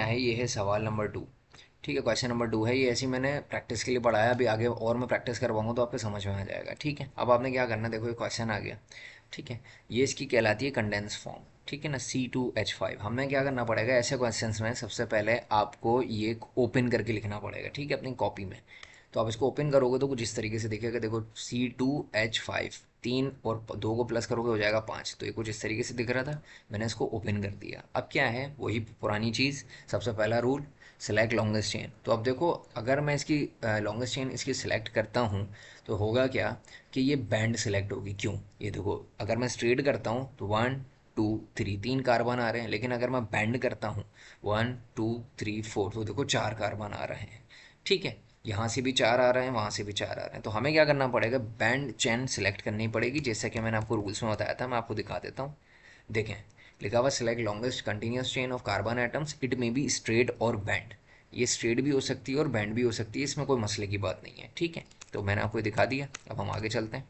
है, ये है सवाल नंबर 2। ठीक है, क्वेश्चन नंबर 2 है ये। ऐसे ही मैंने प्रैक्टिस के लिए पढ़ाया, अभी आगे और मैं प्रैक्टिस करवाऊंगा तो आपको समझ में आ जाएगा। ठीक है, अब आपने क्या करना है, देखो ये क्वेश्चन आ गया। ठीक है, ये इसकी कहलाती है कंडेंस फॉर्म। ठीक है ना, C2H5। हमें क्या करना पड़ेगा ऐसे क्वेश्चंस में, सबसे पहले आपको ये ओपन करके लिखना पड़ेगा। ठीक है, अपनी कॉपी में। तो आप इसको ओपन करोगे तो कुछ इस तरीके से दिखेगा। देखो C2H5, 3 और 2 को प्लस करोगे हो जाएगा 5। तो ये कुछ इस तरीके से दिख रहा था, मैंने इसको ओपन कर दिया। अब क्या है, वही पुरानी चीज़, सबसे पहला रूल, सेलेक्ट लॉन्गेस्ट चेन। तो अब देखो, अगर मैं इसकी लॉन्गेस्ट चेन इसकी सिलेक्ट करता हूँ तो होगा क्या कि ये बैंड सिलेक्ट होगी। क्यों, ये देखो, अगर मैं स्ट्रेट करता हूँ तो 1 2 3 3 कार्बन आ रहे हैं, लेकिन अगर मैं बैंड करता हूँ 1 2 3 4 तो देखो 4 कार्बन आ रहे हैं। ठीक है, यहाँ से भी 4 आ रहे हैं, वहाँ से भी 4 आ रहे हैं। तो हमें क्या करना पड़ेगा, बैंड चेन सिलेक्ट करनी पड़ेगी, जैसा कि मैंने आपको रूल्स में बताया था। मैं आपको दिखा देता हूँ। देखें, लिखा हुआ select longest continuous chain of carbon atoms, it may be straight और बैंड। ये स्ट्रेट भी हो सकती है और बैंड भी हो सकती है, इसमें कोई मसले की बात नहीं है। ठीक है, तो मैंने आपको दिखा दिया। अब हम आगे चलते हैं।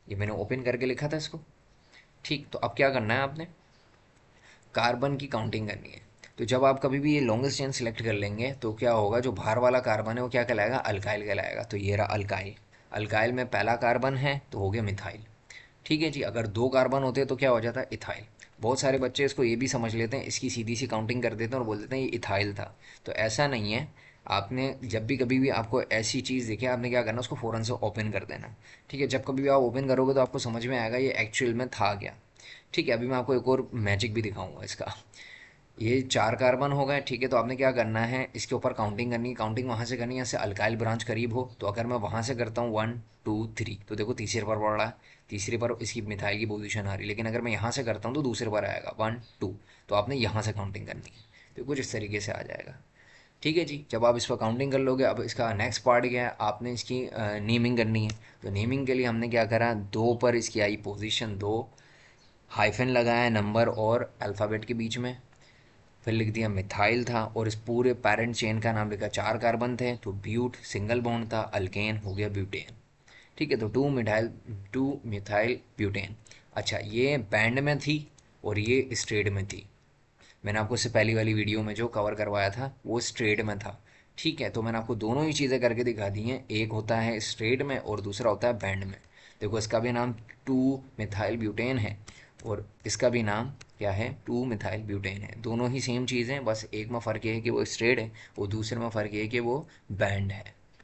ये मैंने ओपन करके लिखा था इसको। ठीक, तो अब क्या करना है, आपने कार्बन की काउंटिंग करनी है। तो जब आप कभी भी ये लॉन्गेस्ट चेन सिलेक्ट कर लेंगे तो क्या होगा, जो बाहर वाला कार्बन है वो क्या कहलाएगा, अल्काइल कहलाएगा। तो ये रहा अल्काइल। अल्काइल में पहला कार्बन है तो हो गया मिथाइल। ठीक है जी, अगर 2 कार्बन होते तो क्या हो जाता है, इथाइल। बहुत सारे बच्चे इसको ये भी समझ लेते हैं, इसकी सीधी सी काउंटिंग कर देते हैं और बोल देते हैं ये इथाइल था। तो ऐसा नहीं है। आपने जब भी कभी भी आपको ऐसी चीज़ दिखे, आपने क्या करना, उसको फ़ौरन से ओपन कर देना। ठीक है, जब कभी भी आप ओपन करोगे तो आपको समझ में आएगा ये एक्चुअल में था क्या। ठीक है, अभी मैं आपको एक और मैजिक भी दिखाऊंगा इसका। ये 4 कार्बन हो गए। ठीक है, तो आपने क्या करना है, इसके ऊपर काउंटिंग करनी है। काउंटिंग वहाँ से करनी है जैसे अल्काइल ब्रांच करीब हो। तो अगर मैं वहाँ से करता हूँ 1 2 3 तो देखो तीसरे पर पड़ रहा है, तीसरे पर इसकी मिथाइल की पोजीशन आ रही है। लेकिन अगर मैं यहाँ से करता हूँ तो दूसरे पर आएगा 1 2। तो आपने यहाँ से काउंटिंग करनी है, तो कुछ इस तरीके से आ जाएगा। ठीक है जी, जब आप इस पर काउंटिंग कर लोगे, अब इसका नेक्स्ट पार्ट क्या है, आपने इसकी नेमिंग करनी है। तो नेमिंग के लिए हमने क्या करा, 2 पर इसकी आई पोजीशन 2, हाइफन लगाया नंबर और अल्फ़ाबेट के बीच में, फिर लिख दिया मिथाइल था, और इस पूरे पेरेंट चेन का नाम लिखा। 4 कार्बन थे तो ब्यूट सिंगल बॉन्ड था, अल्केन हो गया ब्यूटेन। ठीक है, तो 2 मिथाइल ब्यूटेन। अच्छा, ये बैंड में थी और ये स्ट्रेट में थी। मैंने आपको इससे पहली वाली वीडियो में जो कवर करवाया था वो स्ट्रेट में था। ठीक है, तो मैंने आपको दोनों ही चीज़ें करके दिखा दी हैं, एक होता है स्ट्रेट में और दूसरा होता है बैंड में। देखो, इसका भी नाम 2 मिथाइल ब्यूटेन है और इसका भी नाम क्या है, 2 मिथाइल ब्यूटेन है। दोनों ही सेम चीज़ हैं, बस एक में फ़र्क ये है कि वो स्ट्रेट है और दूसरे में फ़र्क ये है कि वो बैंड है।